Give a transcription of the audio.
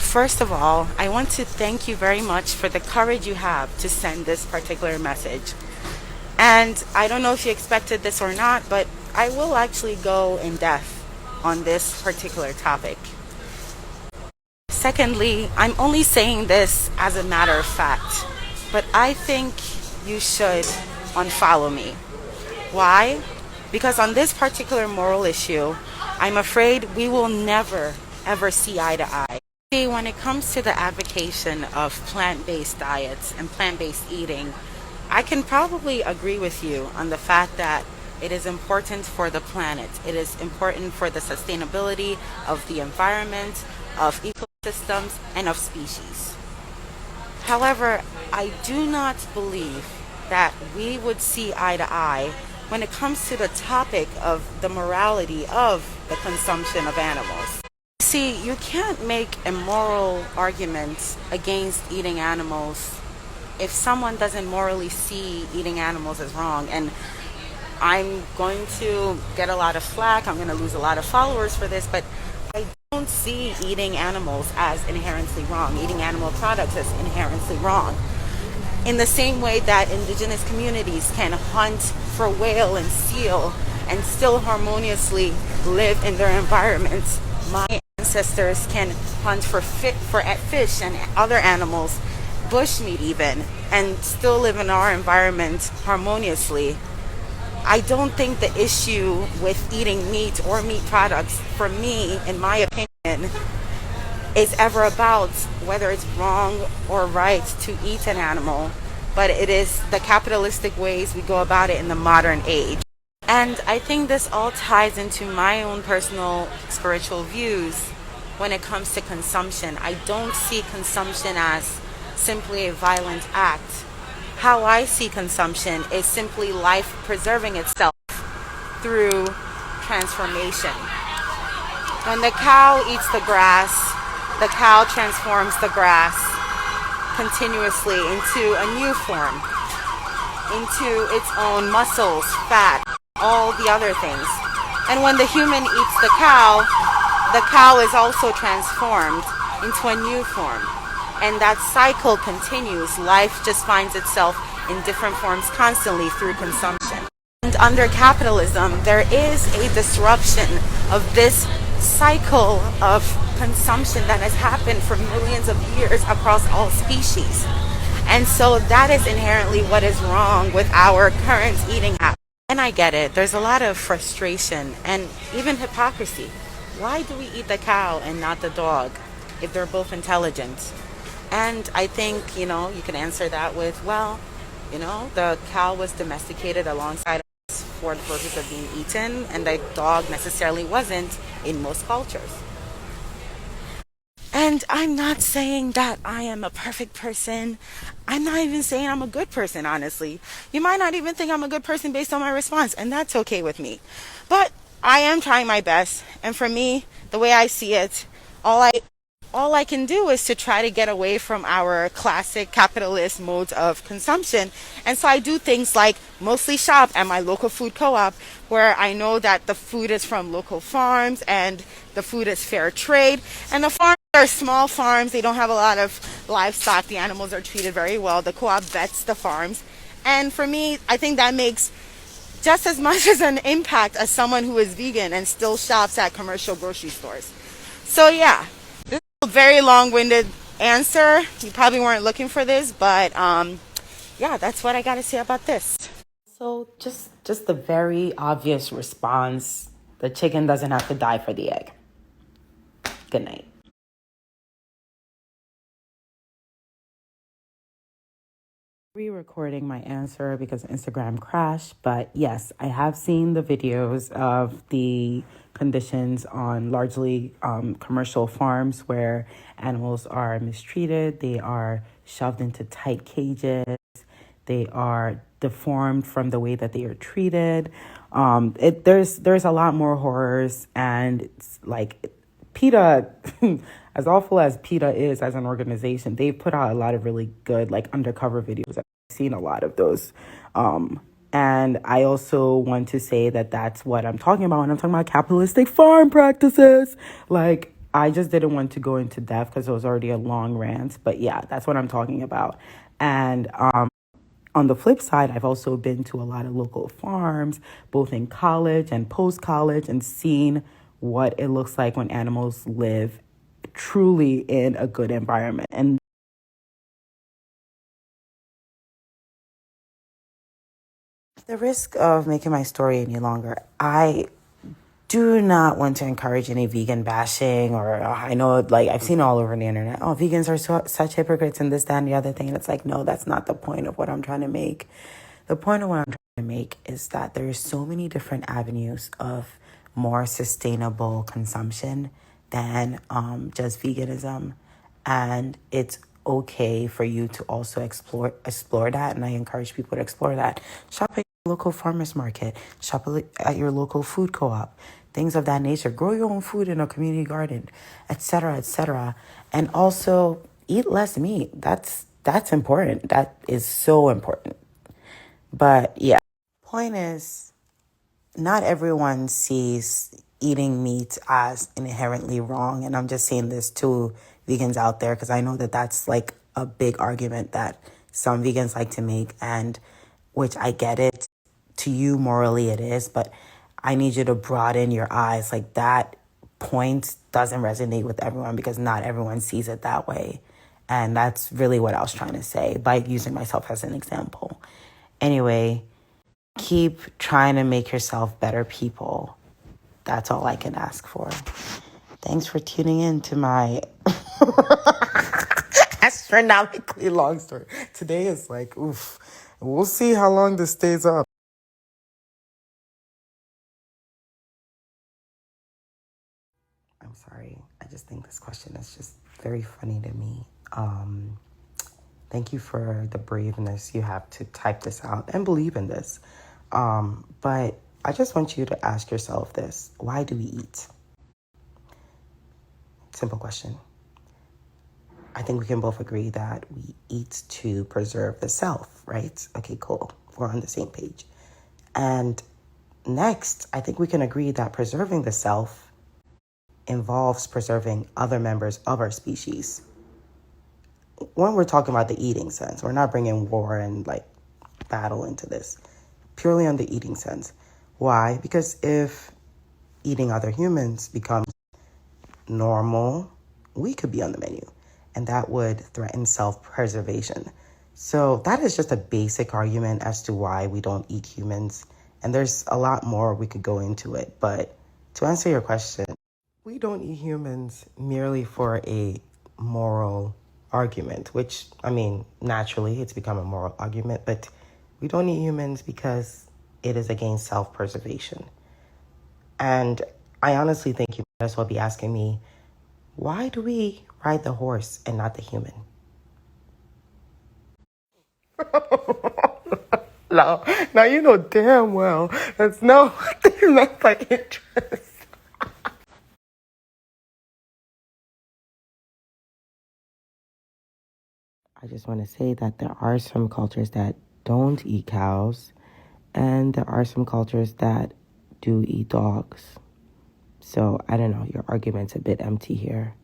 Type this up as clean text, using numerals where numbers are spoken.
first of all, I want to thank you very much for the courage you have to send this particular message. And I don't know if you expected this or not, but I will actually go in depth on this particular topic. Secondly, I'm only saying this as a matter of fact, but I think you should unfollow me. Why? Because on this particular moral issue, I'm afraid we will never, ever see eye to eye. See, when it comes to the advocacy of plant-based diets and plant-based eating, I can probably agree with you on the fact that it is important for the planet. It is important for the sustainability of the environment, of ecosystems, and of species. However, I do not believe that we would see eye to eye when it comes to the topic of the morality of the consumption of animals. See, you can't make a moral argument against eating animals if someone doesn't morally see eating animals as wrong. And I'm going to get a lot of flack, I'm going to lose a lot of followers for this, but I don't see eating animals as inherently wrong, eating animal products as inherently wrong. In the same way that indigenous communities can hunt for whale and seal and still harmoniously live in their environments, my ancestors can hunt for fish and other animals, bushmeat even, and still live in our environment harmoniously. I don't think the issue with eating meat or meat products, for me, in my opinion, is ever about whether it's wrong or right to eat an animal, but it is the capitalistic ways we go about it in the modern age. And I think this all ties into my own personal spiritual views when it comes to consumption. I don't see consumption as simply a violent act. How I see consumption is simply life preserving itself through transformation. When the cow eats the grass, the cow transforms the grass continuously into a new form, into its own muscles, fat, all the other things. And when the human eats the cow is also transformed into a new form. And that cycle continues. Life just finds itself in different forms constantly through consumption. And under capitalism, there is a disruption of this cycle of consumption that has happened for millions of years across all species. And so that is inherently what is wrong with our current eating habits. And I get it. There's a lot of frustration and even hypocrisy. Why do we eat the cow and not the dog if they're both intelligent? And I think, you can answer that with, well, the cow was domesticated alongside us for the purpose of being eaten, and the dog necessarily wasn't in most cultures. And I'm not saying that I am a perfect person. I'm not even saying I'm a good person, honestly. You might not even think I'm a good person based on my response, and that's okay with me. But I am trying my best, and for me, the way I see it, all I can do is to try to get away from our classic capitalist modes of consumption. And so I do things like mostly shop at my local food co-op, where I know that the food is from local farms and the food is fair trade. And the farms are small farms. They don't have a lot of livestock. The animals are treated very well. The co-op vets the farms. And for me, I think that makes just as much as an impact as someone who is vegan and still shops at commercial grocery stores. So yeah. Very long-winded answer. You probably weren't looking for this, but yeah, that's what I got to say about this. So just the very obvious response: the chicken doesn't have to die for the egg. Good night. Re-recording my answer because Instagram crashed, but yes, I have seen the videos of the conditions on largely commercial farms where animals are mistreated. They are shoved into tight cages. They are deformed from the way that they are treated. There's a lot more horrors, and it's like PETA, as awful as PETA is as an organization, they've put out a lot of really good undercover videos. I've seen a lot of those. And I also want to say that that's what I'm talking about when I'm talking about capitalistic farm practices. I just didn't want to go into depth because it was already a long rant. But yeah, that's what I'm talking about. And on the flip side, I've also been to a lot of local farms, both in college and post college, and seen what it looks like when animals live truly in a good environment. And the risk of making my story any longer, I do not want to encourage any vegan bashing, or I know, like, I've seen all over the internet, oh, vegans are such hypocrites and this, that, and the other thing. And it's like, no, that's not the point of what I'm trying to make. The point of what I'm trying to make is that there's so many different avenues of more sustainable consumption than just veganism. And it's okay for you to also explore that. And I encourage people to explore that. Shop at your local farmers market, shop at your local food co-op, things of that nature. Grow your own food in a community garden, etc., etc. And also eat less meat. That's important. That is so important. But yeah, point is, not everyone sees eating meat as inherently wrong. And I'm just saying this to vegans out there because I know that that's like a big argument that some vegans like to make, and which I get it. To you, morally, it is, but I need you to broaden your eyes. Like, that point doesn't resonate with everyone because not everyone sees it that way. And that's really what I was trying to say by using myself as an example. Anyway, keep trying to make yourself better people. That's all I can ask for. Thanks for tuning in to my astronomically long story. Today is like, oof. We'll see how long this stays up. I'm sorry. I just think this question is just very funny to me. Thank you for the braveness you have to type this out and believe in this. But I just want you to ask yourself this. Why do we eat? Simple question. I think we can both agree that we eat to preserve the self, right? Okay, cool. We're on the same page. And next, I think we can agree that preserving the self involves preserving other members of our species. When we're talking about the eating sense, we're not bringing war and like battle into this. Purely on the eating sense. Why? Because if eating other humans becomes normal, we could be on the menu, and that would threaten self-preservation. So that is just a basic argument as to why we don't eat humans. And there's a lot more we could go into it. But to answer your question, we don't eat humans merely for a moral argument, which, I mean, naturally it's become a moral argument, but we don't eat humans because it is against self-preservation. And I honestly think you might as well be asking me, why do we ride the horse and not the human? Now you know damn well that's not what they meant by interest. I just want to say that there are some cultures that don't eat cows, and there are some cultures that do eat dogs. So I don't know, your argument's a bit empty here.